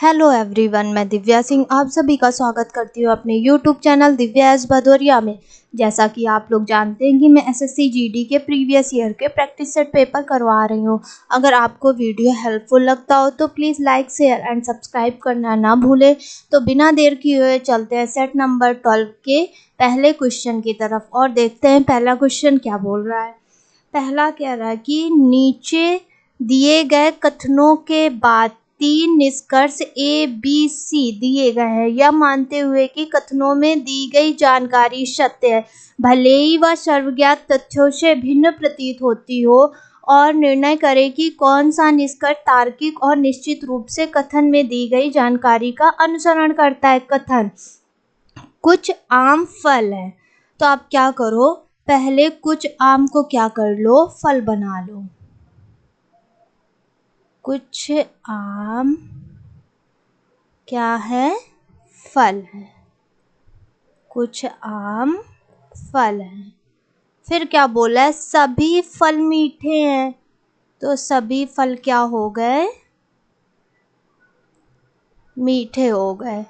Hello everyone, मैं दिव्या सिंह आप सभी का स्वागत करती हूँ अपने YouTube channel Divya S Bhadauria में। जैसा कि आप लोग जानते हैं कि मैं एसएससी जीडी के प्रीवियस ईयर के प्रैक्टिस सेट पेपर करवा रही हूँ। अगर आपको वीडियो हेल्पफुल लगता हो तो please like share and subscribe करना ना भूलें। तो बिना देर किए हुए चलते हैं सेट नंबर 12 के पहले क्वेश्चन की तरफ और देखते हैं पहला क्वेश्चन क्या बोल रहा है। पहला कह रहा है कि नीचे दिए गए कथनों के बाद 3 निष्कर्ष ए बी सी दिए गए हैं, यह मानते हुए कि कथनों में दी गई जानकारी सत्य है, भले ही वह सर्वज्ञात तथ्यों से भिन्न प्रतीत होती हो, और निर्णय करें कि कौन सा निष्कर्ष तार्किक और निश्चित रूप से कथन में दी गई जानकारी का अनुसरण करता है। कथन कुछ आम फल है, तो आप क्या करो, पहले कुछ आम को क्या कर लो, फल बना लो। कुछ आम क्या है, फल है। कुछ आम फल है। फिर क्या बोला है, सभी फल मीठे हैं, तो सभी फल क्या हो गए, मीठे हो गए।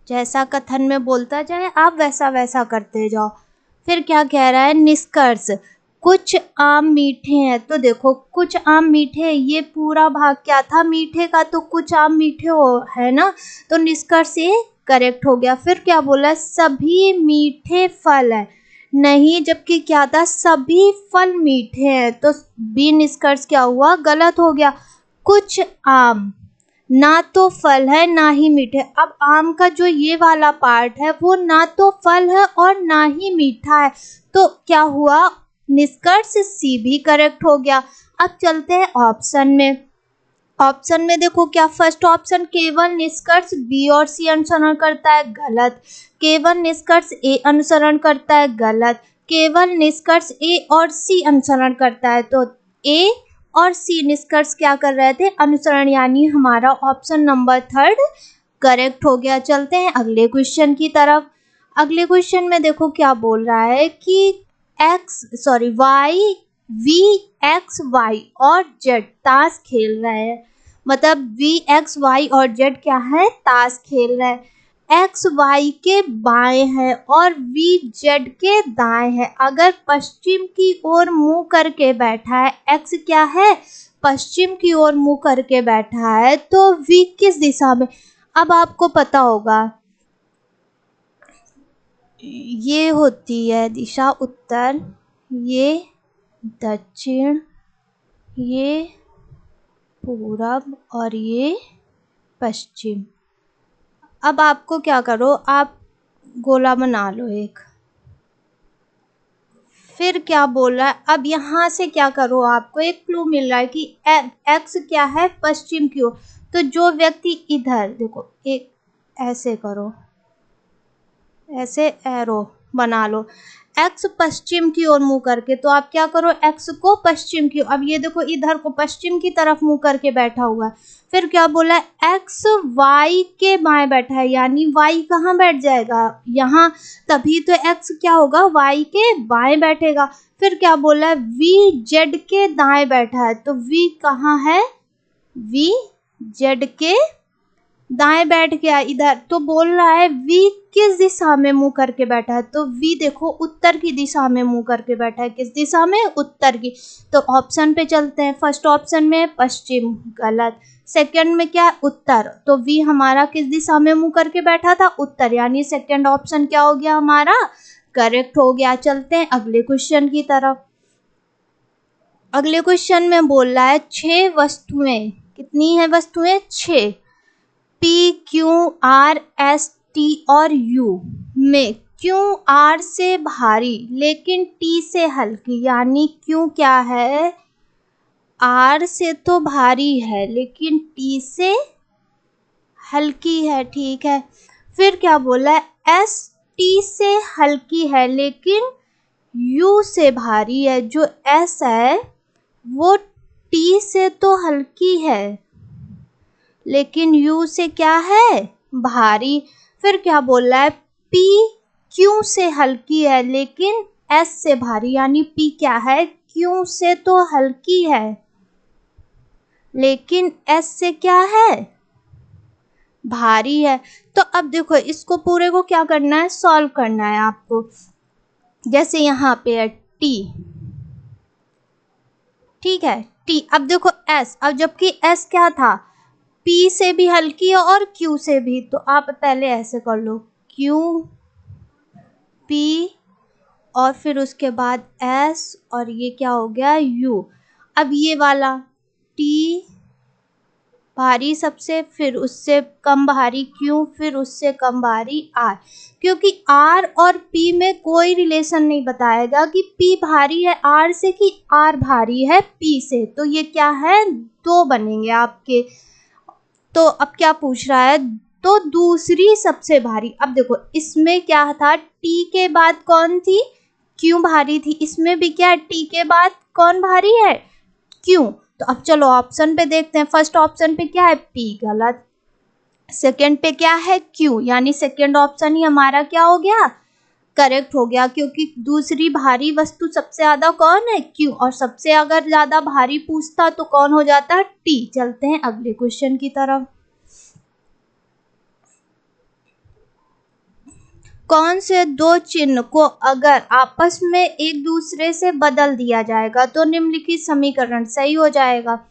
जैसा कथन में बोलता जाए आप वैसा वैसा करते जाओ। फिर क्या कह रहा है, निष्कर्ष कुछ आम मीठे हैं, तो देखो कुछ आम मीठे, ये पूरा भाग क्या था, मीठे का, तो कुछ आम मीठे हो है ना, तो निष्कर्ष ये करेक्ट हो गया। फिर क्या बोला, सभी मीठे फल है, नहीं, जबकि क्या था, सभी फल मीठे हैं, तो बी निष्कर्ष क्या हुआ, गलत हो गया। कुछ आम ना तो फल है ना ही मीठे। अब आम का जो ये वाला पार्ट है वो ना तो फल है और ना ही मीठा है, तो क्या हुआ, निष्कर्ष सी भी करेक्ट हो गया। अब चलते हैं ऑप्शन में। ऑप्शन में देखो क्या, फर्स्ट ऑप्शन केवल निष्कर्ष बी और सी अनुसरण करता है, गलत। केवल निष्कर्ष ए अनुसरण करता है, गलत। केवल निष्कर्ष ए और सी अनुसरण करता है, तो ए और सी निष्कर्ष क्या कर रहे थे, अनुसरण, यानी हमारा ऑप्शन नंबर 3 करेक्ट हो गया। चलते हैं अगले क्वेश्चन की तरफ। अगले क्वेश्चन में देखो क्या बोल रहा है कि वाई वी एक्स वाई और जेड ताश खेल रहे हैं, मतलब वी एक्स वाई और जेड क्या है, ताश खेल रहे हैं। एक्स वाई के बाएं है और वी जेड के दाएं है। अगर पश्चिम की ओर मुंह करके बैठा है, एक्स क्या है, पश्चिम की ओर मुंह करके बैठा है, तो वी किस दिशा में। अब आपको पता होगा ये होती है दिशा उत्तर, ये दक्षिण, ये पूरब और ये पश्चिम। अब आपको क्या करो, आप गोला बना लो एक। फिर क्या बोल रहा है, अब यहाँ से क्या करो, आपको एक क्लू मिल रहा है कि एक्स क्या है, पश्चिम की ओर, तो जो व्यक्ति इधर देखो, एक ऐसे करो, ऐसे एरो बना लो, एक्स पश्चिम की ओर मुंह करके, तो आप क्या करो, एक्स को पश्चिम की, अब ये देखो इधर को पश्चिम की तरफ मुंह करके बैठा हुआ है। फिर क्या बोला, एक्स वाई के बाएं बैठा है, यानी वाई कहाँ बैठ जाएगा, यहाँ, तभी तो एक्स क्या होगा, वाई के बाएं बैठेगा। फिर क्या बोला है, वी जेड के दाएं बैठा है, तो वी कहाँ है, वी जेड के दाएं बैठ गया इधर, तो बोल रहा है वी किस दिशा में मुंह करके बैठा है, तो वी देखो उत्तर की दिशा में मुंह करके बैठा है, किस दिशा में, उत्तर की। तो ऑप्शन पे चलते हैं, फर्स्ट ऑप्शन में पश्चिम, गलत। सेकंड में क्या, उत्तर, तो वी हमारा किस दिशा में मुंह करके बैठा था, उत्तर, यानी सेकंड ऑप्शन क्या हो गया हमारा, करेक्ट हो गया। चलते हैं अगले क्वेश्चन की तरफ। अगले क्वेश्चन में बोल रहा है 6 वस्तुएं, कितनी है वस्तुएं, 6, P Q R S T और यू में क्यू आर से भारी लेकिन टी से हल्की, यानी क्यू क्या है, आर से तो भारी है लेकिन टी से हल्की है, ठीक है। फिर क्या बोला है, एस टी से हल्की है लेकिन यू से भारी है, जो एस है वो टी से तो हल्की है लेकिन यू से क्या है, भारी। फिर क्या बोल रहा है, पी क्यू से हल्की है लेकिन एस से भारी, यानी पी क्या है, क्यू से तो हल्की है लेकिन S से क्या है, भारी है। तो अब देखो इसको पूरे को क्या करना है, सॉल्व करना है आपको। जैसे यहाँ पे है T, ठीक है T। अब देखो S, अब जबकि S क्या था, P से भी हल्की है और Q से भी, तो आप पहले ऐसे कर लो Q P और फिर उसके बाद S और ये क्या हो गया U। अब ये वाला T भारी सबसे, फिर उससे कम भारी Q, फिर उससे कम भारी R। क्योंकि R और P में कोई रिलेशन नहीं बताएगा कि P भारी है R से कि R भारी है P से, तो ये क्या है, दो बनेंगे आपके। तो अब क्या पूछ रहा है, तो दूसरी सबसे भारी। अब देखो इसमें क्या था, T के बाद कौन थी, Q भारी थी। इसमें भी क्या है, T के बाद कौन भारी है, Q। तो अब चलो ऑप्शन पे देखते हैं। फर्स्ट ऑप्शन पे क्या है, P गलत। सेकंड पे क्या है, Q, यानी सेकंड ऑप्शन ही हमारा क्या हो गया, करेक्ट हो गया। क्योंकि दूसरी भारी वस्तु सबसे ज्यादा कौन है, Q, और सबसे अगर ज्यादा भारी पूछता तो कौन हो जाता, T। चलते हैं अगले क्वेश्चन की तरफ। कौन से दो चिन्ह को अगर आपस में एक दूसरे से बदल दिया जाएगा तो निम्नलिखित समीकरण सही हो जाएगा।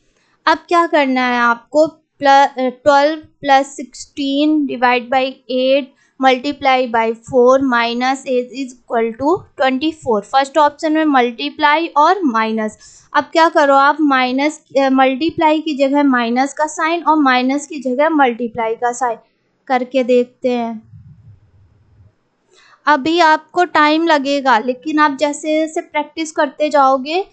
अब क्या करना है आपको, 12 plus 16 divide by 8 multiply by 4 minus 8 is equal to 24। First option में मल्टीप्लाई और माइनस। अब क्या करो आप, माइनस मल्टीप्लाई की जगह माइनस का साइन और माइनस की जगह मल्टीप्लाई का साइन करके देखते हैं। अभी आपको टाइम लगेगा, लेकिन आप जैसे जैसे प्रैक्टिस करते जाओगे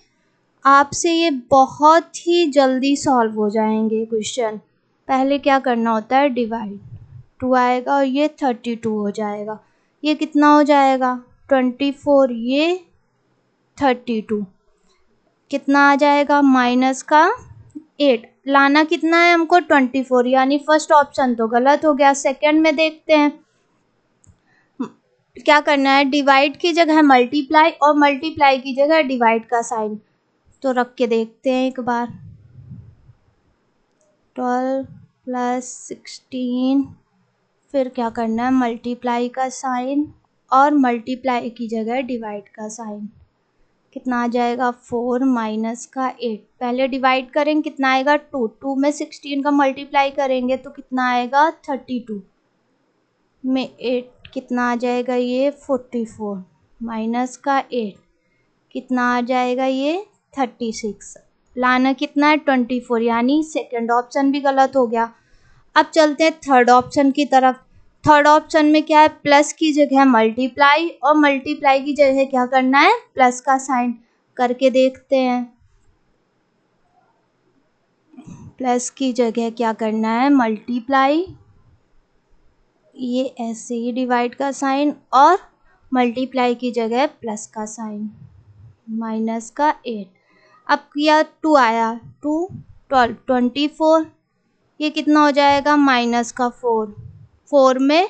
आपसे ये बहुत ही जल्दी सॉल्व हो जाएंगे क्वेश्चन। पहले क्या करना होता है, डिवाइड, 2 आएगा और ये 32 हो जाएगा। ये कितना हो जाएगा, 24, ये 32 कितना आ जाएगा, माइनस का 8। लाना कितना है हमको, 24, यानी फर्स्ट ऑप्शन तो गलत हो गया। सेकंड में देखते हैं क्या करना है, डिवाइड की जगह मल्टीप्लाई और मल्टीप्लाई की जगह डिवाइड का साइन। तो रख के देखते हैं एक बार, 12 प्लस 16, फिर क्या करना है, मल्टीप्लाई का साइन और मल्टीप्लाई की जगह डिवाइड का साइन। कितना आ जाएगा, 4 माइनस का 8। पहले डिवाइड करेंगे, कितना आएगा, 2। 2 में 16 का मल्टीप्लाई करेंगे तो कितना आएगा, 32 में 8 कितना आ जाएगा, ये 44 माइनस का 8 कितना आ जाएगा, ये 36। लाना कितना है, 24, यानी सेकंड ऑप्शन भी गलत हो गया। अब चलते हैं थर्ड ऑप्शन की तरफ। थर्ड ऑप्शन में क्या है, प्लस की जगह मल्टीप्लाई और मल्टीप्लाई की जगह क्या करना है, प्लस का साइन करके देखते हैं। प्लस की जगह क्या करना है, मल्टीप्लाई, ये ऐसे ही डिवाइड का साइन, और मल्टीप्लाई की जगह प्लस का साइन, माइनस का 8। अब किया 2 आया, 2 12 24, ये कितना हो जाएगा, माइनस का 4। 4 में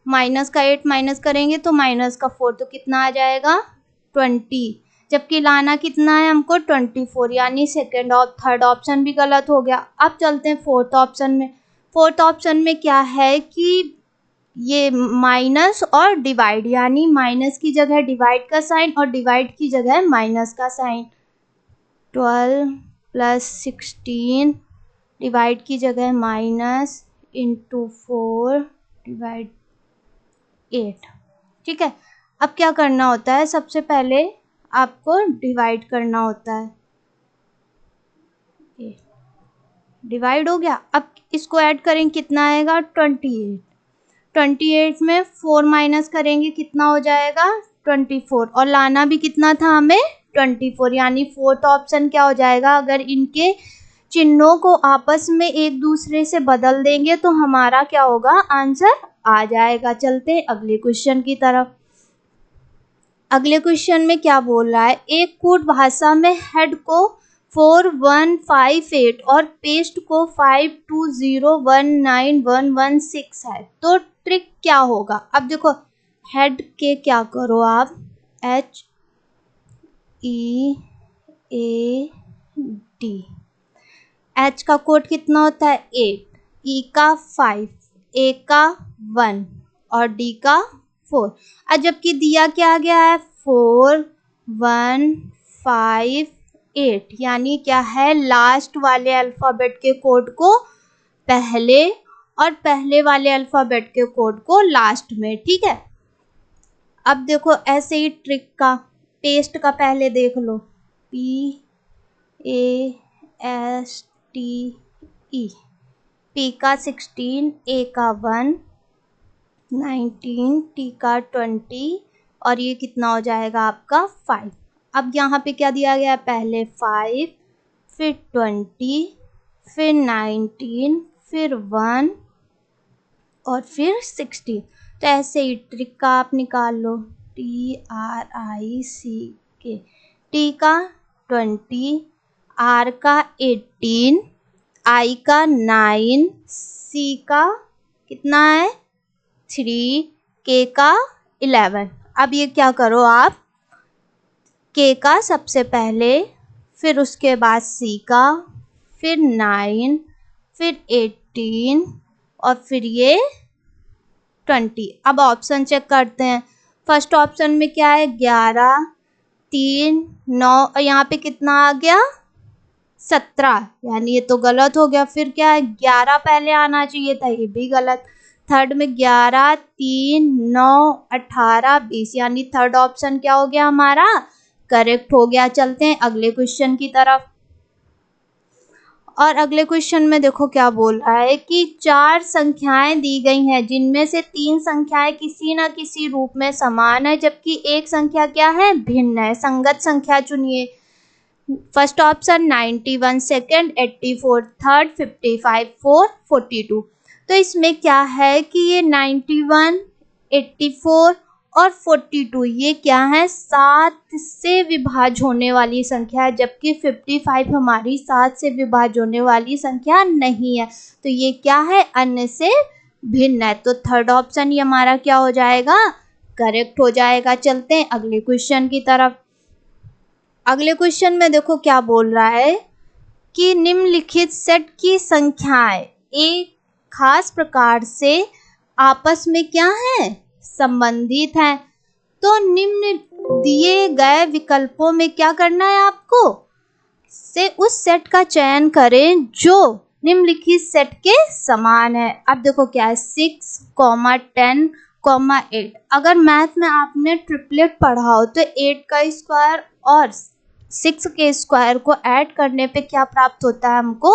माइनस का 8 माइनस करेंगे तो माइनस का 4, तो कितना आ जाएगा, 20। जबकि लाना कितना है हमको, 24, यानी सेकेंड और थर्ड ऑप्शन भी गलत हो गया। अब चलते हैं फोर्थ ऑप्शन में। फोर्थ ऑप्शन में क्या है कि ये माइनस और डिवाइड, यानी माइनस की जगह डिवाइड का साइन और डिवाइड की जगह माइनस का साइन। 12 प्लस 16 डिवाइड की जगह माइनस इंटू 4 डिवाइड 8। ठीक है, अब क्या करना होता है, सबसे पहले आपको डिवाइड करना होता है। डिवाइड हो गया, अब इसको ऐड करेंगे, कितना आएगा, 28। 28 में 4 माइनस करेंगे, कितना हो जाएगा, 24। और लाना भी कितना था हमें, 24, यानी फोर्थ ऑप्शन क्या हो जाएगा, अगर इनके चिन्हों को आपस में एक दूसरे से बदल देंगे तो हमारा क्या होगा, आंसर आ जाएगा। चलते हैं अगले क्वेश्चन की तरफ। अगले क्वेश्चन में क्या बोल रहा है, एक कूट भाषा में हेड को 4158 और पेस्ट को 52019116 है, तो ट्रिक क्या होगा। अब देखो हेड के क्या करो आप, HEAD, एच का कोड कितना होता है 8, ई का 5, ए का 1 और डी का 4। और जबकि दिया क्या गया है 4 1 5 8, यानी क्या है लास्ट वाले अल्फ़ाबेट के कोड को पहले और पहले वाले अल्फ़ाबेट के कोड को लास्ट में। ठीक है, अब देखो ऐसे ही ट्रिक का पेस्ट का पहले देख लो, PASTE, P का 16, A का 1, 19, T का 20 और ये कितना हो जाएगा आपका 5। अब यहाँ पे क्या दिया गया है, पहले 5 फिर 20 फिर 19 फिर 1 और फिर 16। तो ऐसे ही ट्रिक का आप निकाल लो, TRICK, T का 20, R का 18, I का 9, C का कितना है 3, K का 11। अब ये क्या करो आप, K का सबसे पहले, फिर उसके बाद C का, फिर 9, फिर 18 और फिर ये 20। अब ऑप्शन चेक करते हैं। फर्स्ट ऑप्शन में क्या है 11, 3, 9 और यहाँ पे कितना आ गया 17, यानी ये तो गलत हो गया। फिर क्या है 11 पहले आना चाहिए था, ये भी गलत। थर्ड में 11, 3, 9, 18, 20, यानी थर्ड ऑप्शन क्या हो गया हमारा करेक्ट हो गया। चलते हैं अगले क्वेश्चन की तरफ। और अगले क्वेश्चन में देखो क्या बोल रहा है कि 4 संख्याएं दी गई हैं जिनमें से 3 संख्याएं किसी न किसी रूप में समान है जबकि एक संख्या क्या है भिन्न है। संगत संख्या चुनिए। First option 91, second 84, third 55, fourth 42। तो इसमें क्या है कि ये 91, 84 और 42 ये क्या है 7 से विभाज्य होने वाली संख्या है, जबकि 55 हमारी 7 से विभाज्य होने वाली संख्या नहीं है। तो ये क्या है अन्य से भिन्न है। तो थर्ड ऑप्शन ही हमारा क्या हो जाएगा करेक्ट हो जाएगा। चलते हैं अगले क्वेश्चन की तरफ। अगले क्वेश्चन में देखो क्या बोल रहा है कि निम्नलिखित सेट की संख्याएं एक खास प्रकार से आपस में क्या है संबंधित हैं। तो निम्न दिए गए विकल्पों में क्या करना है आपको से उस सेट का चयन करें जो निम्नलिखित सेट के समान है। अब देखो क्या है 6, 10, 8। अगर मैथ में आपने ट्रिपलेट पढ़ा हो तो 8 का स्क्वायर और 6 के स्क्वायर को ऐड करने पे क्या प्राप्त होता है हमको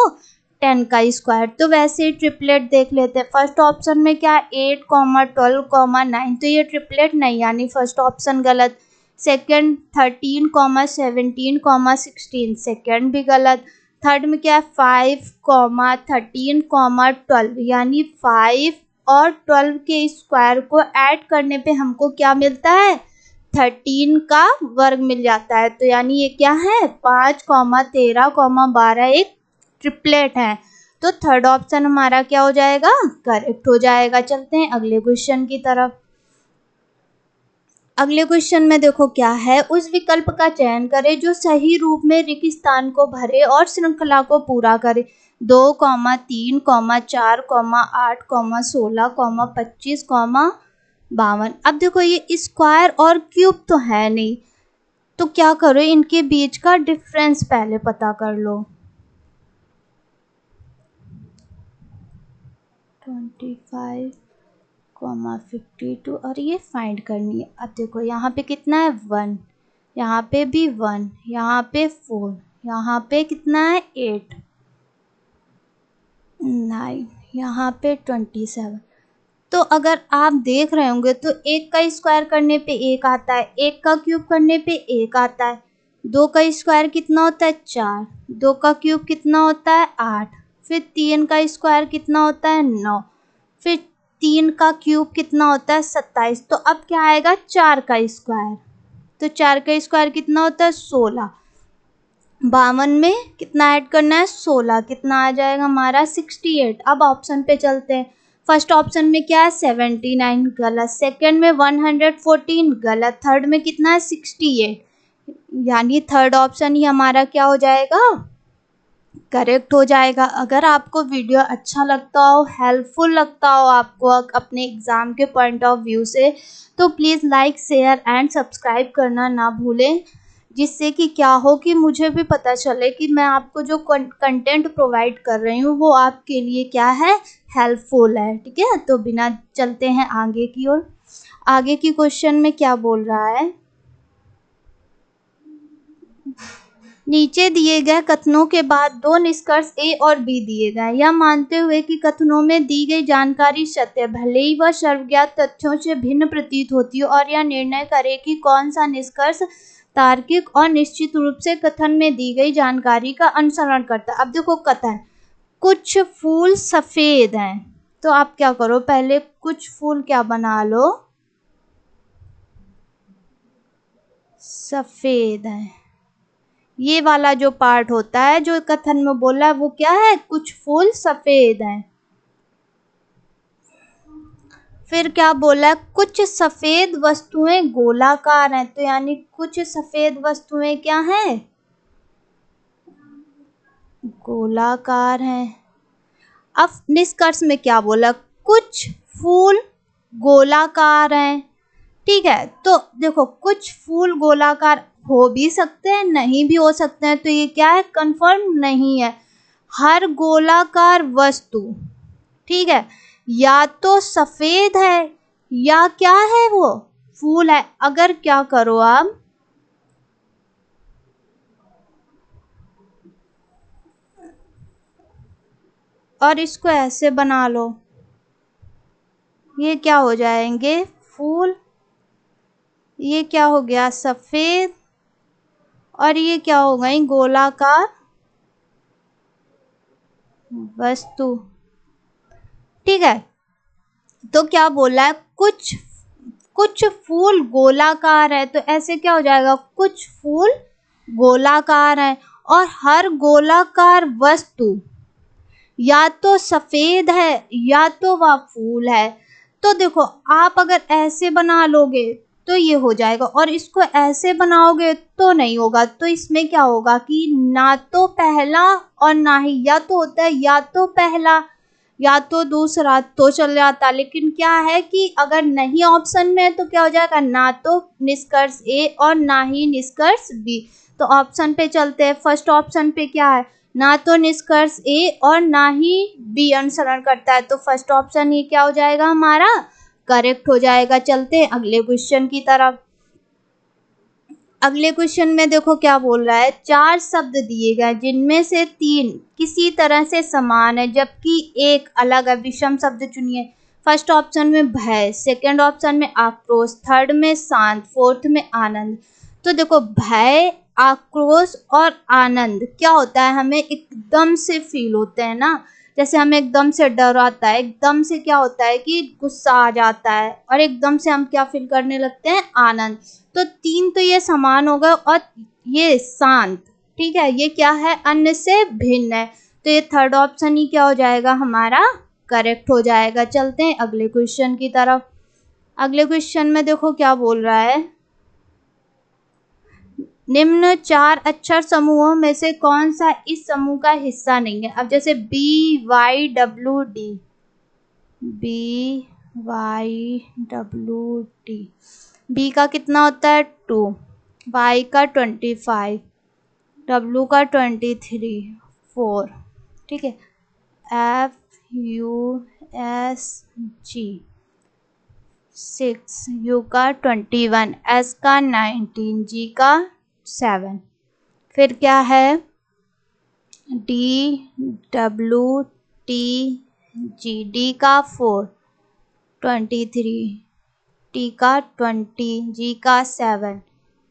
10 का स्क्वायर। तो वैसे ही ट्रिपलेट देख लेते हैं। फर्स्ट ऑप्शन में क्या 8, 12, 9, तो ये ट्रिपलेट नहीं यानी फर्स्ट ऑप्शन गलत। सेकंड 13, 17, 16, सेकंड भी गलत। थर्ड में क्या है 5, 13, 12, यानी 5 और 12 के स्क्वायर को ऐड करने पे हमको क्या मिलता है 13 का वर्ग मिल जाता है। तो यानी ये क्या है 5, 13, 12 एक ट्रिपलेट है। तो थर्ड ऑप्शन हमारा क्या हो जाएगा करेक्ट हो जाएगा। चलते हैं अगले क्वेश्चन की तरफ। अगले क्वेश्चन में देखो क्या है उस विकल्प का चयन करें जो सही रूप में रिक्त स्थान को भरे और श्रृंखला को पूरा करे। 2, 3, 4, 8, 16, 25, 52। अब देखो ये स्क्वायर और क्यूब तो है नहीं, तो क्या करो इनके बीच का डिफरेंस पहले पता कर लो। 25, 52 और ये फाइंड करनी है। अब देखो यहाँ पे कितना है 1, यहाँ पे भी 1, यहाँ पे 4, यहाँ पे कितना है 8, 9, यहाँ पे 27। तो अगर आप देख रहे होंगे तो 1 का स्क्वायर करने पे 1 आता है, 1 का क्यूब करने पे 1 आता है, 2 का स्क्वायर कितना होता है 4, 2 का क्यूब कितना होता है 8, फिर 3 का स्क्वायर कितना होता है 9, फिर 3 का क्यूब कितना होता है 27। तो अब क्या आएगा 4 का स्क्वायर, तो 4 का स्क्वायर कितना होता है 16। 52 में कितना ऐड करना है 16, कितना आ जाएगा हमारा 68। अब ऑप्शन पे चलते हैं। फर्स्ट ऑप्शन में क्या है 79 गलत, सेकंड में 114 गलत, थर्ड में कितना है 68, यानी थर्ड ऑप्शन ही हमारा क्या हो जाएगा करेक्ट हो जाएगा। अगर आपको वीडियो अच्छा लगता हो, हेल्पफुल लगता हो आपको अपने एग्ज़ाम के पॉइंट ऑफ व्यू से, तो please like, share and subscribe करना ना भूलें, जिससे कि क्या हो कि मुझे भी पता चले कि मैं आपको जो कंटेंट प्रोवाइड कर रही हूँ वो आपके लिए क्या है, हेल्पफुल है। ठीक है, तो बिना चलते हैं आगे की ओर। आगे की क्वेश्चन में क्या बोल रहा है, नीचे दिए गए कथनों के बाद दो निष्कर्ष ए और बी दिए गए। यह मानते हुए कि कथनों में दी गई जानकारी सत्य, भले ही वह सर्वज्ञात तथ्यों से भिन्न प्रतीत होती हो, और यह निर्णय करे कि कौन सा निष्कर्ष तार्किक और निश्चित रूप से कथन में दी गई जानकारी का अनुसरण करता है। अब देखो कथन, कुछ फूल सफेद हैं, तो आप क्या करो, पहले कुछ फूल क्या बना लो, सफेद हैं। ये वाला जो पार्ट होता है जो कथन में बोला है वो क्या है, कुछ फूल सफेद हैं। फिर क्या बोला है, कुछ सफेद वस्तुएं गोलाकार हैं, तो यानी कुछ सफेद वस्तुएं क्या हैं, गोलाकार हैं। अब निष्कर्ष में क्या बोला, कुछ फूल गोलाकार हैं। ठीक है, तो देखो कुछ फूल गोलाकार हो भी सकते हैं, नहीं भी हो सकते हैं, तो ये क्या है, कंफर्म नहीं है। हर गोलाकार वस्तु, ठीक है, या तो सफेद है या क्या है, वो फूल है। अगर क्या करो आप, और इसको ऐसे बना लो, ये क्या हो जाएंगे, फूल, ये क्या हो गया, सफेद, और ये क्या हो गई, गोलाकार वस्तु। ठीक है, तो क्या बोला है, कुछ कुछ फूल गोलाकार है, तो ऐसे क्या हो जाएगा, कुछ फूल गोलाकार है, और हर गोलाकार वस्तु या तो सफेद है या तो वह फूल है। तो देखो आप अगर ऐसे बना लोगे तो ये हो जाएगा, और इसको ऐसे बनाओगे तो नहीं होगा। तो इसमें क्या होगा कि ना तो पहला और ना ही, या तो होता है या तो पहला या तो दूसरा तो चल जाता, लेकिन क्या है कि अगर नहीं ऑप्शन में है तो क्या हो जाएगा, ना तो निष्कर्ष ए और ना ही निष्कर्ष बी। तो ऑप्शन पे चलते हैं, फर्स्ट ऑप्शन पे क्या है, ना तो निष्कर्ष ए और ना ही बी अनुसरण करता है, तो फर्स्ट ऑप्शन ये क्या हो जाएगा, हमारा करेक्ट हो जाएगा। चलते हैं अगले क्वेश्चन की तरफ। अगले क्वेश्चन में देखो क्या बोल रहा है, चार शब्द दिए गए जिनमें से तीन किसी तरह से समान है जबकि एक अलग है, विषम शब्द चुनिए। फर्स्ट ऑप्शन में भय, सेकंड ऑप्शन में आक्रोश, थर्ड में शांत, फोर्थ में आनंद। तो देखो भय, आक्रोश और आनंद क्या होता है, हमें एकदम से फील होते हैं ना, जैसे हमें एकदम से डर आता है, एकदम से क्या होता है कि गुस्सा आ जाता है, और एकदम से हम क्या फील करने लगते हैं, आनंद। तो तीन तो ये समान होगा, और ये शांत, ठीक है, ये क्या है, अन्य से भिन्न है, तो ये थर्ड ऑप्शन ही क्या हो जाएगा, हमारा करेक्ट हो जाएगा। चलते हैं अगले क्वेश्चन की तरफ। अगले क्वेश्चन में देखो क्या बोल रहा है, निम्न चार अक्षर समूहों में से कौन सा इस समूह का हिस्सा नहीं है। अब जैसे B Y W D, B Y W D, B का कितना होता है 2, वाई का 25, डब्ल्यू का 23, 4, ठीक है, F U S G 6, you का 21, एस का 19, जी का 7। फिर क्या है, D W T G, D का 4, 23, टी का 20, जी का 7।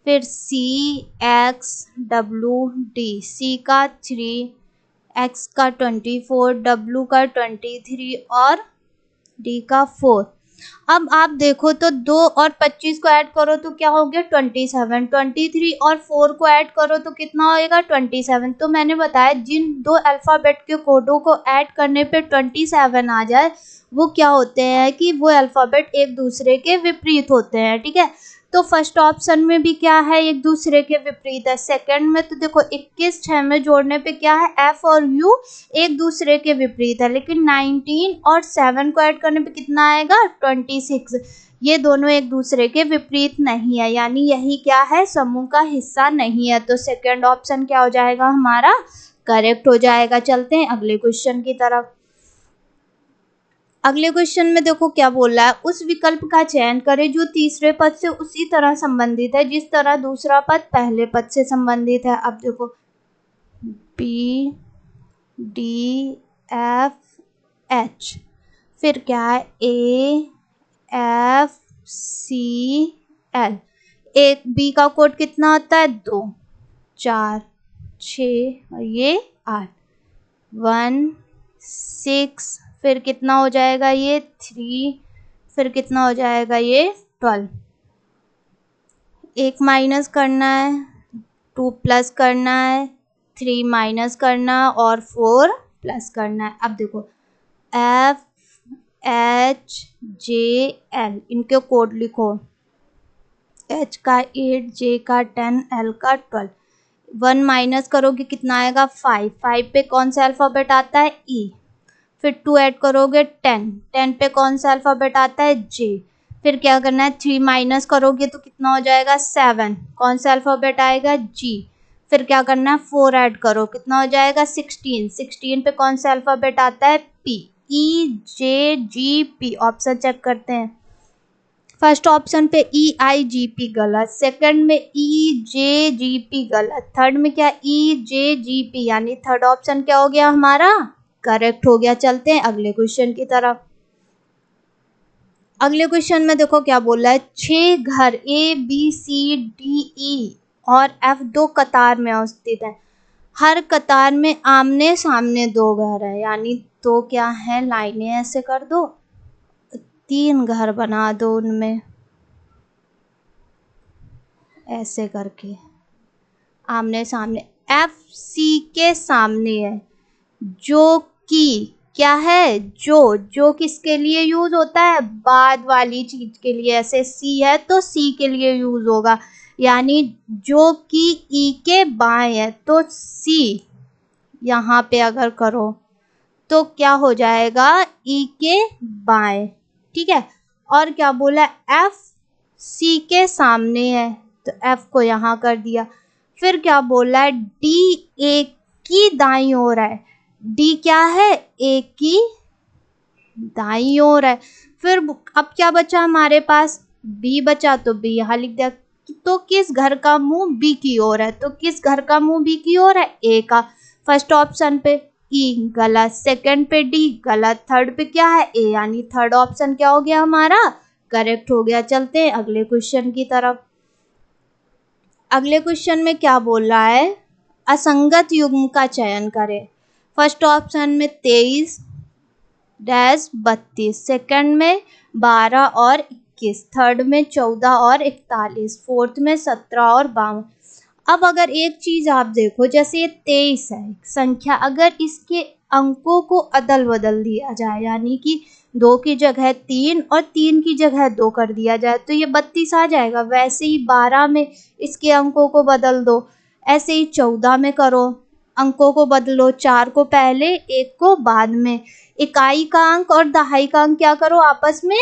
फिर सी एक्स डब्ल्यू डी, सी का 3, एक्स का 24, डब्ल्यू का 23 और डी का 4। अब आप देखो तो 2 और 25 को ऐड करो तो क्या हो गया, 27, 23 और 4 को ऐड करो तो कितना होएगा, 27। तो मैंने बताया जिन दो अल्फ़ाबेट के कोडों को ऐड करने पे 27 आ जाए वो क्या होते हैं कि वो अल्फ़ाबेट एक दूसरे के विपरीत होते हैं। ठीक है, तो फर्स्ट ऑप्शन में भी क्या है, एक दूसरे के विपरीत है। सेकंड में तो देखो 21 6 में जोड़ने पे क्या है, एफ और यू एक दूसरे के विपरीत है, लेकिन 19 और 7 को ऐड करने पे कितना आएगा, 26। ये दोनों एक दूसरे के विपरीत नहीं है, यानी यही क्या है, समूह का हिस्सा नहीं है। तो सेकंड ऑप्शन क्या हो जाएगा हमारा, करेक्ट हो जाएगा। चलते हैं अगले क्वेश्चन की तरफ। अगले क्वेश्चन में देखो क्या बोल रहा है, उस विकल्प का चयन करें जो तीसरे पद से उसी तरह संबंधित है जिस तरह दूसरा पद पहले पद से संबंधित है। अब देखो बी डी एफ एच, फिर क्या है ए एफ सी एल। एक बी का कोड कितना होता है, 2 4 6 और ये 8, 1 6, फिर कितना हो जाएगा ये 3, फिर कितना हो जाएगा ये 12। एक माइनस करना है, 2 प्लस करना है, 3 माइनस करना है और 4 प्लस करना है। अब देखो एफ एच जे एल, इनके कोड लिखो, एच का 8, जे का 10, एल का 12। 1 माइनस करोगे कितना आएगा, 5। 5 पे कौन सा अल्फ़ाबेट आता है, ई। फिर 2 ऐड करोगे 10, 10 पे कौन सा अल्फ़ाबेट आता है, जे। फिर क्या करना है, 3 माइनस करोगे तो कितना हो जाएगा, 7, कौन सा अल्फ़ाबेट आएगा, जी। फिर क्या करना है, 4 ऐड करो, कितना हो जाएगा, 16, 16 पे कौन सा अल्फ़ाबेट आता है, पी। ई जे जी पी, ऑप्शन चेक करते हैं। फर्स्ट ऑप्शन पे ई आई जी पी गलत, सेकंड में ई जे जी पी गलत, थर्ड में क्या, ई जे जी पी, यानी थर्ड ऑप्शन क्या हो गया हमारा, करेक्ट हो गया। चलते हैं अगले क्वेश्चन की तरफ। अगले क्वेश्चन में देखो क्या बोल रहा है, 6 घर A B C D E और एफ 2 कतार में स्थित है। हर कतार में आमने सामने 2 घर है, यानी तो क्या है, लाइनें ऐसे कर दो, 3 घर बना दो उनमें ऐसे करके आमने सामने। एफ सी के सामने है, जो कि क्या है, जो किसके लिए यूज होता है, बाद वाली चीज के लिए। ऐसे सी है तो सी के लिए यूज होगा, यानी जो कि ई के बाएं है, तो सी यहाँ पे अगर करो तो क्या हो जाएगा, ई के बाएं, ठीक है। और क्या बोला, एफ सी के सामने है तो एफ को यहाँ कर दिया। फिर क्या बोला है, डी ए की दाईं ओर है, डी क्या है, ए की दाईं ओर है। फिर अब क्या बचा हमारे पास, बी बचा, तो बी यहाँ लिख दिया। तो किस घर का मुंह बी की ओर है, तो किस घर का मुंह बी की ओर है, ए का। फर्स्ट ऑप्शन पे ई गलत, सेकंड पे डी गलत, थर्ड पे क्या है, ए, यानी थर्ड ऑप्शन क्या हो गया हमारा, करेक्ट हो गया। चलते हैं अगले क्वेश्चन की तरफ। अगले क्वेश्चन में क्या बोल रहा है, असंगत युग्म का चयन करें। फर्स्ट ऑप्शन में 23 डैश 32, सेकंड में 12 और 21, थर्ड में 14 और 41, फोर्थ में 17 और 52। अब अगर एक चीज आप देखो, जैसे ये 23 है संख्या, अगर इसके अंकों को अदल बदल दिया जाए, यानी कि 2 की जगह 3 और 3 की जगह 2 कर दिया जाए, तो ये 32 आ जाएगा। वैसे ही 12 में इसके अंकों को बदल दो, ऐसे ही 14 में करो, अंकों को बदलो, 4 को पहले 1 को बाद में। इकाई का अंक और दहाई का अंक क्या करो, आपस में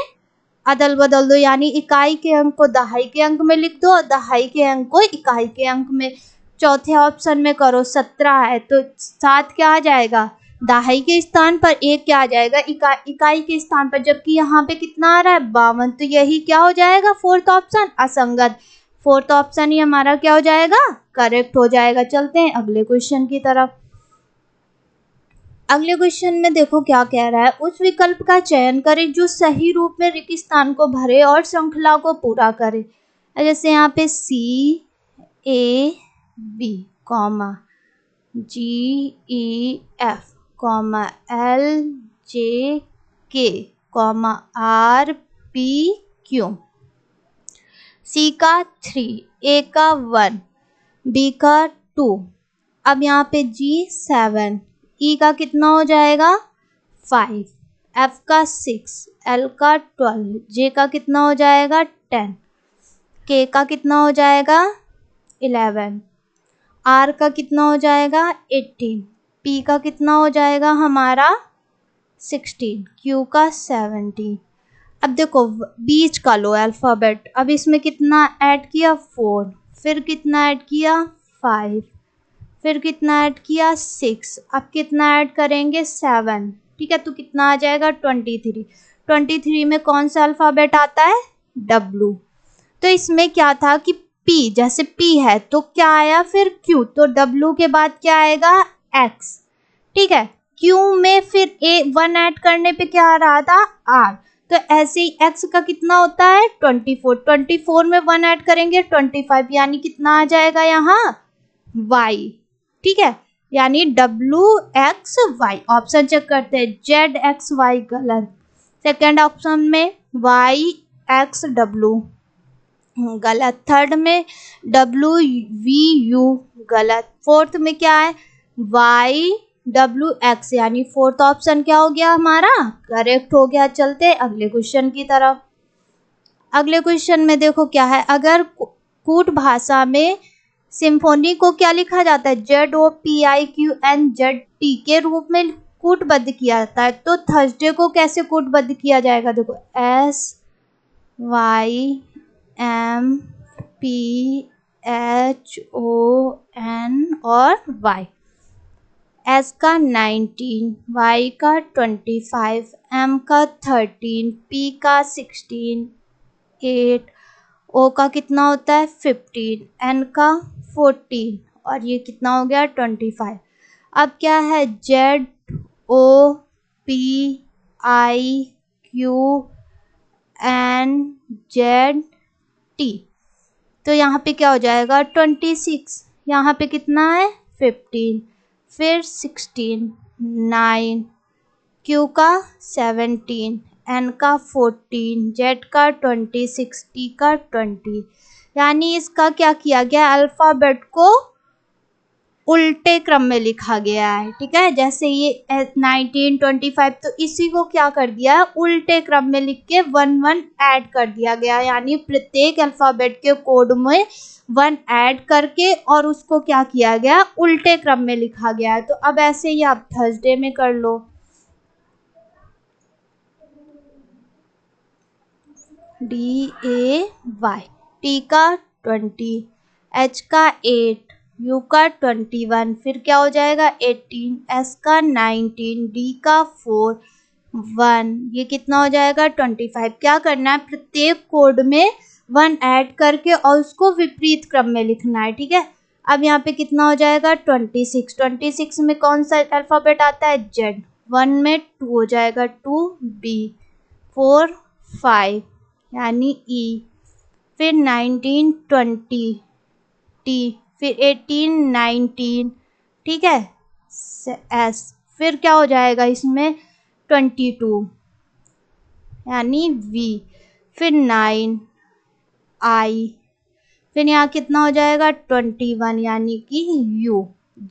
अदल बदल दो, यानी इकाई के अंक को दहाई के अंक में लिख दो और दहाई के अंक को इकाई के अंक में। चौथे ऑप्शन में करो, 17 है तो 7 क्या आ जाएगा, दहाई के स्थान पर 1 क्या आ जाएगा, इकाई के स्थान पर, जबकि यहाँ पे कितना आ रहा है, 52। तो यही क्या हो जाएगा, फोर्थ ऑप्शन असंगत। फोर्थ ऑप्शन ही हमारा क्या हो जाएगा, करेक्ट हो जाएगा। चलते हैं अगले क्वेश्चन की तरफ। अगले क्वेश्चन में देखो क्या कह रहा है, उस विकल्प का चयन करें जो सही रूप में रिक्त स्थान को भरे और श्रृंखला को पूरा करे। जैसे यहाँ पे C A B comma G E F comma L J K comma R P Q, C का 3, ए का 1, बी का 2, अब यहाँ पे जी 7, ई का कितना हो जाएगा 5, एफ का 6, एल का 12, जे का कितना हो जाएगा 10। के का कितना हो जाएगा 11, आर का कितना हो जाएगा 18, पी का कितना हो जाएगा हमारा 16, क्यू का 17। अब देखो बीच का लो अल्फ़ाबेट, अब इसमें कितना ऐड किया 4, फिर कितना ऐड किया 5, फिर कितना ऐड किया 6, अब कितना ऐड करेंगे 7, ठीक है, तो कितना आ जाएगा 23। 23 में कौन सा अल्फ़ाबेट आता है W। तो इसमें क्या था कि P, जैसे P है तो क्या आया फिर Q, तो W के बाद क्या आएगा X, ठीक है। Q में फिर 1 ऐड करने पे क्या आ रहा था R, तो ऐसे ही X का कितना होता है 24, 24 में 1 ऐड करेंगे 25, यानी कितना आ जाएगा यहाँ Y, ठीक है, यानी WXY। ऑप्शन चेक करते हैं, ZXY गलत, सेकेंड ऑप्शन में YXW गलत, थर्ड में WVU गलत, फोर्थ में क्या है YWX, यानी फोर्थ ऑप्शन क्या हो गया हमारा करेक्ट हो गया। चलते अगले क्वेश्चन की तरफ। अगले क्वेश्चन में देखो क्या है, अगर कूट भाषा में सिम्फोनी को क्या लिखा जाता है ZOPIQNZT के रूप में कूटबद्ध किया जाता है, तो थर्सडे को कैसे कूटबद्ध किया जाएगा, देखो SYMPHON और Y, S का 19, Y का 25, M का 13, P का 16, 8, O का कितना होता है 15, N का 14 और ये कितना हो गया 25। अब क्या है ZOPIQNZT, तो यहाँ पे क्या हो जाएगा 26, यहाँ पे कितना है 15, फिर 16, 9, Q का 17, N का 14, Z का 26, T का 20, यानी इसका क्या किया गया अल्फ़ाबेट को उल्टे क्रम में लिखा गया है, ठीक है। जैसे ये 19, 25, तो इसी को क्या कर दिया उल्टे क्रम में लिख के 1 ऐड कर दिया गया, यानी प्रत्येक अल्फ़ाबेट के कोड में 1 ऐड करके और उसको क्या किया गया उल्टे क्रम में लिखा गया है। तो अब ऐसे ही आप थर्सडे में कर लो। DAY, T का 20, H का 8, U का 21, फिर क्या हो जाएगा 18, S का 19, D का 4, 1, ये कितना हो जाएगा 25। क्या करना है प्रत्येक कोड में 1 ऐड करके और उसको विपरीत क्रम में लिखना है, ठीक है। अब यहाँ पे कितना हो जाएगा 26, 26 में कौन सा अल्फ़ाबेट आता है Z, 1 में 2 हो जाएगा 2B, 4 5 यानी E, फिर 19 20 T, फिर 18 19, ठीक है S, फिर क्या हो जाएगा इसमें 22 यानी V, फिर 9 I, फिर यहाँ कितना हो जाएगा 21 यानी कि U,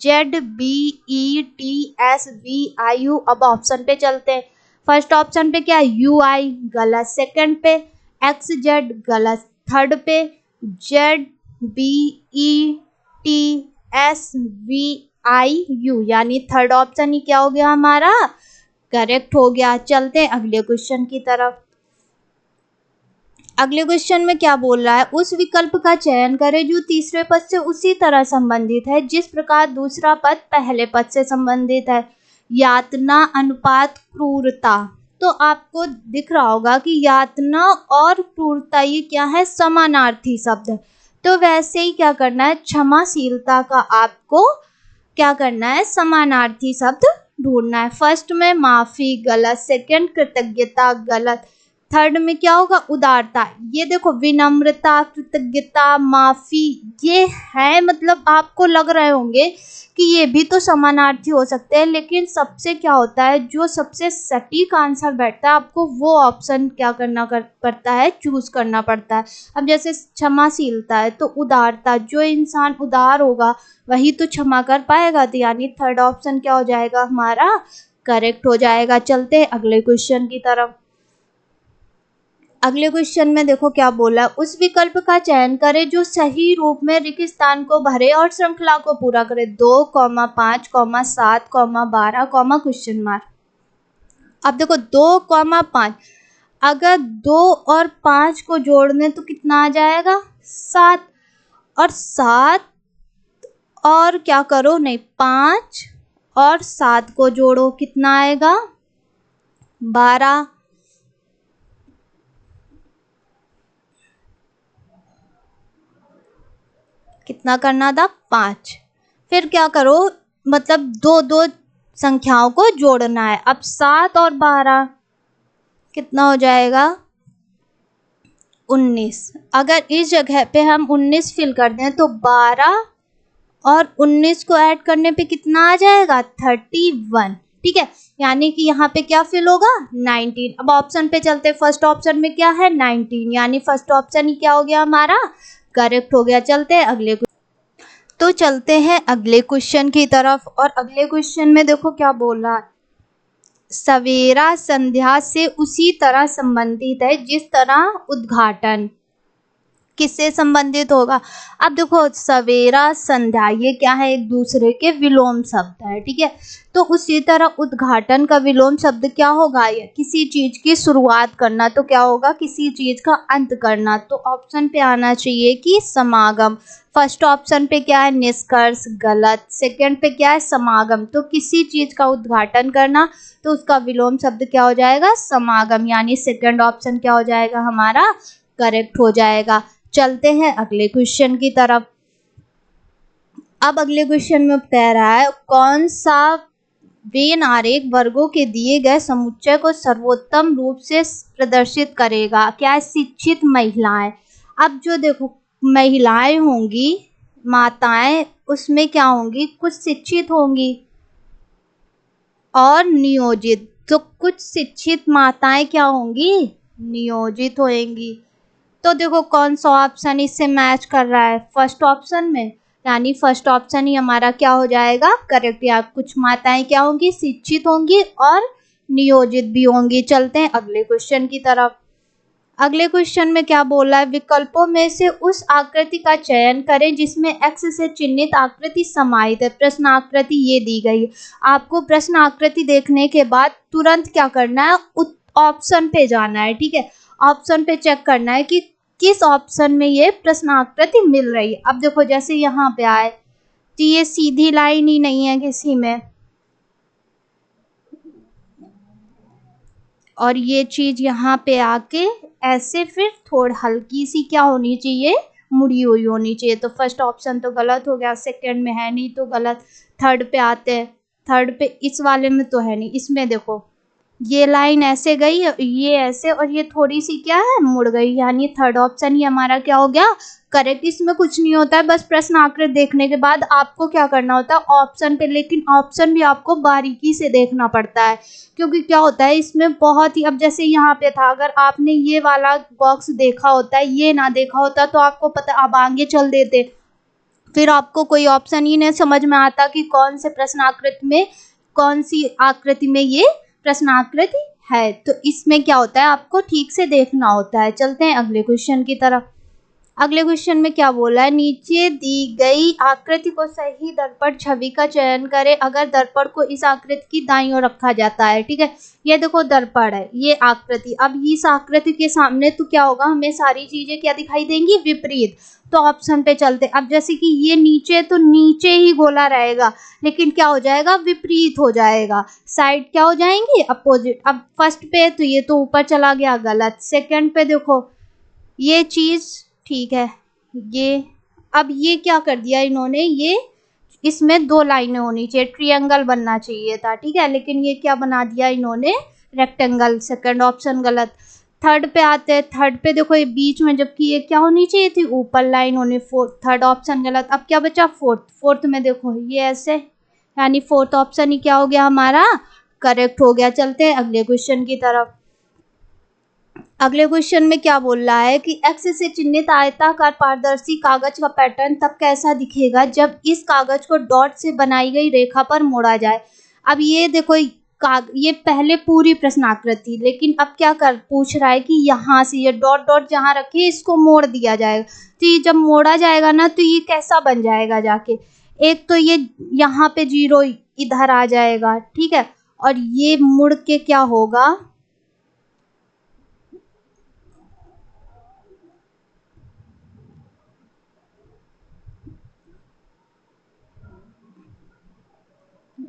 ZBETSVIU। अब ऑप्शन पे चलते हैं। फर्स्ट ऑप्शन पे क्या UI गलत, सेकंड पे XZ गलत, थर्ड पे ZBETSVIU, यानी थर्ड ऑप्शन ही क्या हो गया हमारा करेक्ट हो गया। चलते हैं अगले क्वेश्चन की तरफ। अगले क्वेश्चन में क्या बोल रहा है, उस विकल्प का चयन करें जो तीसरे पद से उसी तरह संबंधित है जिस प्रकार दूसरा पद पहले पद से संबंधित है। यातना अनुपात क्रूरता, तो आपको दिख रहा होगा कि यातना और क्रूरता ये क्या है समानार्थी शब्द है, तो वैसे ही क्या करना है क्षमाशीलता का आपको क्या करना है समानार्थी शब्द ढूंढना है। फर्स्ट में माफी गलत, सेकंड कृतज्ञता गलत, थर्ड में क्या होगा उदारता। ये देखो विनम्रता कृतज्ञता माफी ये है, मतलब आपको लग रहे होंगे कि ये भी तो समानार्थी हो सकते हैं, लेकिन सबसे क्या होता है जो सबसे सटीक आंसर बैठता है आपको वो ऑप्शन क्या करना पड़ता है चूज करना पड़ता है। अब जैसे क्षमाशीलता है तो उदारता, जो इंसान उदार होगा वही तो क्षमा कर पाएगा, तो यानी थर्ड ऑप्शन क्या हो जाएगा हमारा करेक्ट हो जाएगा। चलते हैं अगले क्वेश्चन की तरफ। अगले क्वेश्चन में देखो क्या बोला, उस विकल्प का चयन करें जो सही रूप में रिक्त स्थान को भरे और श्रृंखला को पूरा करे। 2, 5, 7, 12, क्वेश्चन मार्क। अब देखो 2, 5, अगर 2 और 5 को जोड़ने तो कितना आ जाएगा 7, और 7 और क्या करो नहीं 5 और 7 को जोड़ो कितना आएगा 12। कितना करना था 5। फिर क्या करो मतलब दो दो संख्याओं को जोड़ना है। अब 7 और 12 कितना हो जाएगा 19। अगर इस जगह पे हम 19 फिल कर दें तो 12 और 19 को ऐड करने पे कितना आ जाएगा 31। ठीक है, यानी कि यहाँ पे क्या फिल होगा 19। अब ऑप्शन पे चलते, फर्स्ट ऑप्शन में क्या है 19, यानी फर्स्ट ऑप्शन ही क्या हो गया हमारा करेक्ट हो गया। चलते हैं अगले तो चलते हैं अगले क्वेश्चन की तरफ। और अगले क्वेश्चन में देखो क्या बोल रहा है, सवेरा संध्या से उसी तरह संबंधित है जिस तरह उद्घाटन किससे संबंधित होगा। अब देखो सवेरा संध्या ये क्या है एक दूसरे के विलोम शब्द है। ठीक है, तो उसी तरह उद्घाटन का विलोम शब्द क्या होगा, ये किसी चीज की शुरुआत करना, तो क्या होगा किसी चीज का अंत करना। तो ऑप्शन पे आना चाहिए कि समागम। फर्स्ट ऑप्शन पे क्या है निष्कर्ष, गलत। सेकंड पे क्या है समागम, तो किसी चीज का उद्घाटन करना, तो उसका विलोम शब्द क्या हो जाएगा समागम, यानी सेकंड ऑप्शन क्या हो जाएगा हमारा करेक्ट हो जाएगा। चलते हैं अगले क्वेश्चन की तरफ। अब अगले क्वेश्चन में कह रहा है कौन सा वेन आरेख वर्गों के दिए गए समुच्चय को सर्वोत्तम रूप से प्रदर्शित करेगा। क्या है शिक्षित महिलाएं। अब जो देखो महिलाएं होंगी माताएं उसमें क्या होंगी कुछ शिक्षित होंगी और नियोजित, तो कुछ शिक्षित माताएं क्या होंगी नियोजित होंगी। तो देखो कौन सा ऑप्शन इससे मैच कर रहा है फर्स्ट ऑप्शन में, यानी फर्स्ट ऑप्शन ही हमारा क्या हो जाएगा करेक्ट। या कुछ माताएं क्या होंगी शिक्षित होंगी और नियोजित भी होंगी। चलते हैं अगले क्वेश्चन की तरफ। अगले क्वेश्चन में क्या बोला है, विकल्पों में से उस आकृति का चयन करें जिसमें एक्स से चिन्हित आकृति समाहित है। प्रश्न आकृति ये दी गई, आपको प्रश्न आकृति देखने के बाद तुरंत क्या करना है ऑप्शन पे जाना है। ठीक है, ऑप्शन पे चेक करना है कि किस ऑप्शन में ये प्रश्न आकृति मिल रही है। अब देखो जैसे यहाँ पे आए तो ये सीधी लाइन ही नहीं है किसी में, और ये चीज यहाँ पे आके ऐसे फिर थोड़ी हल्की सी क्या होनी चाहिए मुड़ी हुई होनी चाहिए। तो फर्स्ट ऑप्शन तो गलत हो गया, सेकंड में है नहीं तो गलत। थर्ड पे आते हैं, थर्ड पे इस वाले में तो है नहीं, इसमें देखो ये लाइन ऐसे गई ये ऐसे और ये थोड़ी सी क्या है मुड़ गई, यानी थर्ड ऑप्शन ही हमारा क्या हो गया करेक्ट। इसमें कुछ नहीं होता है, बस प्रश्न आकृति देखने के बाद आपको क्या करना होता है ऑप्शन पे, लेकिन ऑप्शन भी आपको बारीकी से देखना पड़ता है क्योंकि क्या होता है इसमें बहुत ही, अब जैसे यहाँ पे था अगर आपने ये वाला बॉक्स देखा होता है ये ना देखा होता तो आपको पता आप आगे चल देते, फिर आपको कोई ऑप्शन ही नहीं समझ में आता कि कौन से प्रश्न आकृति में कौन सी आकृति में ये प्रश्न आकृति है। तो इसमें क्या होता है आपको ठीक से देखना होता है। चलते हैं अगले क्वेश्चन की तरफ। अगले क्वेश्चन में क्या बोला है, नीचे दी गई आकृति को सही दर्पण छवि का चयन करें अगर दर्पण को इस आकृति की दाईं ओर रखा जाता है। ठीक है, ये देखो दर्पण है ये आकृति, अब इस आकृति के सामने तो क्या होगा हमें सारी चीजें क्या दिखाई देंगी विपरीत। तो ऑप्शन पे चलते, अब जैसे कि ये नीचे तो नीचे ही गोला रहेगा लेकिन क्या हो जाएगा विपरीत हो जाएगा, साइड क्या हो जाएंगी अपोजिट। अब फर्स्ट पे तो ये तो ऊपर चला गया गलत, सेकंड पे देखो ये चीज ठीक है ये, अब ये क्या कर दिया इन्होंने ये इसमें दो लाइनें होनी चाहिए ट्रायंगल बनना चाहिए था। ठीक है, लेकिन ये क्या बना दिया इन्होंने रेक्टेंगल, सेकंड ऑप्शन गलत। थर्ड पे आते हैं, थर्ड पे देखो ये बीच में जबकि ये क्या होनी चाहिए थी ऊपर लाइन होनी, फोर्थ थर्ड ऑप्शन गलत। अब क्या बचा फोर्थ, फोर्थ में देखो ये ऐसे, यानी फोर्थ ऑप्शन ही क्या हो गया हमारा करेक्ट हो गया। चलते हैं अगले क्वेश्चन की तरफ। अगले क्वेश्चन में क्या बोल रहा है कि एक्स से चिन्हित आयताकार पारदर्शी कागज का पैटर्न तब कैसा दिखेगा जब इस कागज को डॉट से बनाई गई रेखा पर मोड़ा जाए। अब ये देखो ये पहले पूरी प्रश्नाकृति, लेकिन अब क्या कर पूछ रहा है कि यहाँ से ये डॉट डॉट जहाँ रखे इसको मोड़ दिया जाएगा। तो ये जब मोड़ा जाएगा ना तो ये कैसा बन जाएगा जाके, एक तो ये यहाँ पे 0 इधर आ जाएगा, ठीक है, और ये मुड़ के क्या होगा,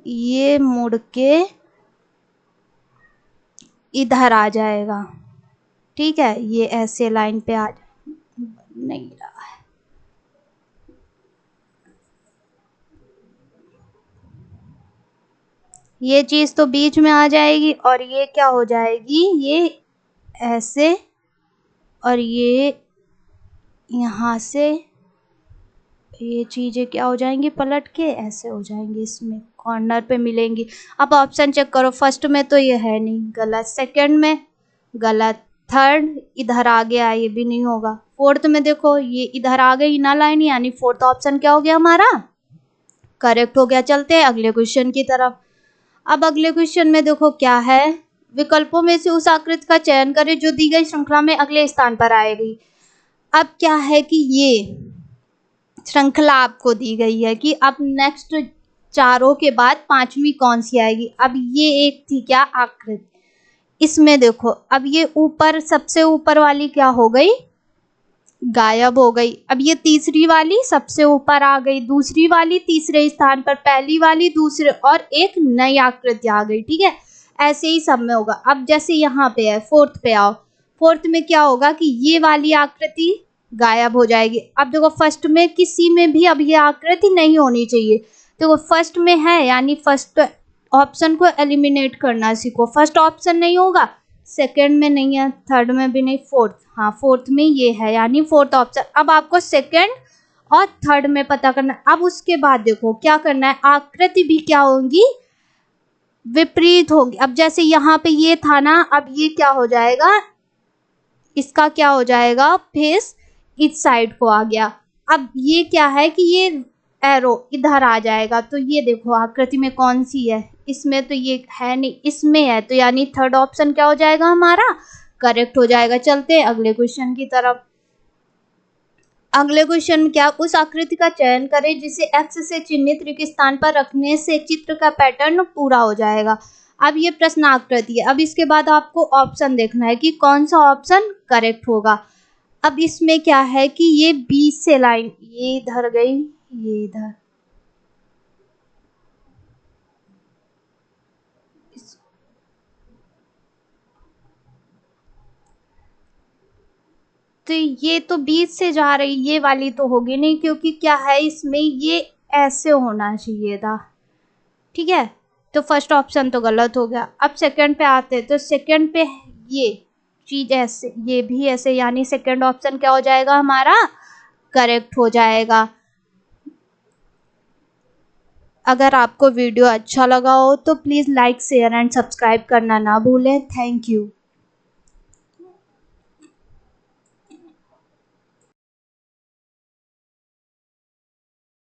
ये मुड़ के इधर आ जाएगा, ठीक है, ये ऐसे लाइन पे आ नहीं रहा है। ये चीज तो बीच में आ जाएगी और ये क्या हो जाएगी, ये ऐसे, और ये यहाँ से ये चीजें क्या हो जाएंगी, पलट के ऐसे हो जाएंगी, इसमें कॉर्नर पे मिलेंगी। अब ऑप्शन चेक करो, फर्स्ट में तो ये है नहीं, गलत, सेकंड में गलत, थर्ड इधर आ गया, ये भी नहीं होगा, फोर्थ में देखो ये इधर आ गई ना लाइन, यानी फोर्थ ऑप्शन क्या हो गया हमारा, करेक्ट हो गया। चलते हैं अगले क्वेश्चन की तरफ। अब अगले क्वेश्चन में देखो क्या है, विकल्पों में से उस आकृति का चयन करें जो दी गई श्रृंखला में अगले स्थान पर आएगी। अब क्या है कि ये श्रृंखला आपको दी गई है कि अब नेक्स्ट चारों के बाद पांचवी कौन सी आएगी। अब ये एक थी क्या आकृति, इसमें देखो अब ये ऊपर सबसे ऊपर वाली क्या हो गई, गायब हो गई। अब ये तीसरी वाली सबसे ऊपर आ गई, दूसरी वाली तीसरे स्थान पर, पहली वाली दूसरे, और एक नई आकृति आ गई, ठीक है, ऐसे ही सब में होगा। अब जैसे यहाँ पे है, फोर्थ पे आओ, फोर्थ में क्या होगा कि ये वाली आकृति गायब हो जाएगी। अब देखो फर्स्ट में किसी में भी अब ये आकृति नहीं होनी चाहिए, देखो फर्स्ट में है यानी फर्स्ट ऑप्शन को एलिमिनेट करना सीखो, फर्स्ट ऑप्शन नहीं होगा, सेकंड में नहीं है, थर्ड में भी नहीं, फोर्थ, हाँ फोर्थ में ये है यानी फोर्थ ऑप्शन। अब आपको सेकंड और थर्ड में पता करना है। अब उसके बाद देखो क्या करना है, आकृति भी क्या होंगी, विपरीत होगी। अब जैसे यहाँ पे ये था ना, अब ये क्या हो जाएगा, इसका क्या हो जाएगा, फेस इस साइड को आ गया। अब ये क्या है कि ये एरो इधर आ जाएगा, तो ये देखो आकृति में कौन सी है, इसमें तो ये है नहीं, इसमें है, तो यानी थर्ड ऑप्शन क्या हो जाएगा हमारा, करेक्ट हो जाएगा। चलते हैं अगले क्वेश्चन की तरफ। अगले क्वेश्चन में क्या, उस आकृति का चयन करें जिसे एक्स से चिन्हित रिक्त स्थान पर रखने से चित्र का पैटर्न पूरा हो जाएगा। अब ये प्रश्न आकृति है, अब इसके बाद आपको ऑप्शन देखना है कि कौन सा ऑप्शन करेक्ट होगा। अब इसमें क्या है कि ये बीच से लाइन ये इधर गई, ये इधर, तो ये तो बीच से जा रही, ये वाली तो होगी नहीं, क्योंकि क्या है इसमें ये ऐसे होना चाहिए था, ठीक है, तो फर्स्ट ऑप्शन तो गलत हो गया। अब सेकंड पे आते हैं, तो सेकंड पे ये चीज ऐसे, ये भी ऐसे, यानी सेकंड ऑप्शन क्या हो जाएगा हमारा, करेक्ट हो जाएगा। अगर आपको वीडियो अच्छा लगा हो तो please like share and subscribe करना ना भूलें। Thank you.